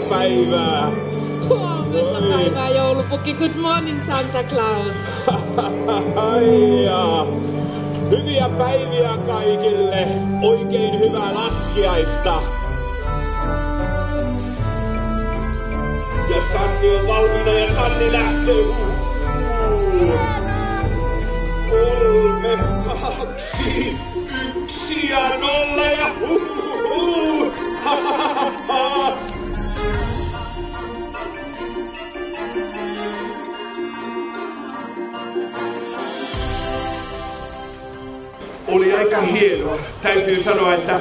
päivää. Huomenta päivää, joulupukki. Good morning, Santa Claus. Aijaa. Hyviä päiviä kaikille. Oikein hyvää laskiaista. Ja Sanni on valmiina ja Sanni lähtee. 3, 2, 1 ja 0 ja Oli aika hienoa. Täytyy sanoa, että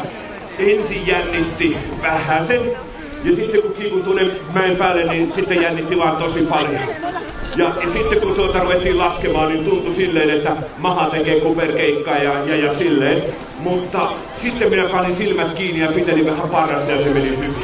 ensin jännitti vähäsen. Ja sitten kun kiikun tuonne mäen päälle, niin sitten jännitti vaan tosi paljon. Ja sitten kun ruvettiin laskemaan, niin tuntui silleen, että maha tekee kuperkeikkaa ja silleen. Mutta sitten minä panin silmät kiinni ja pitelin vähän parasta ja se meni hyvin.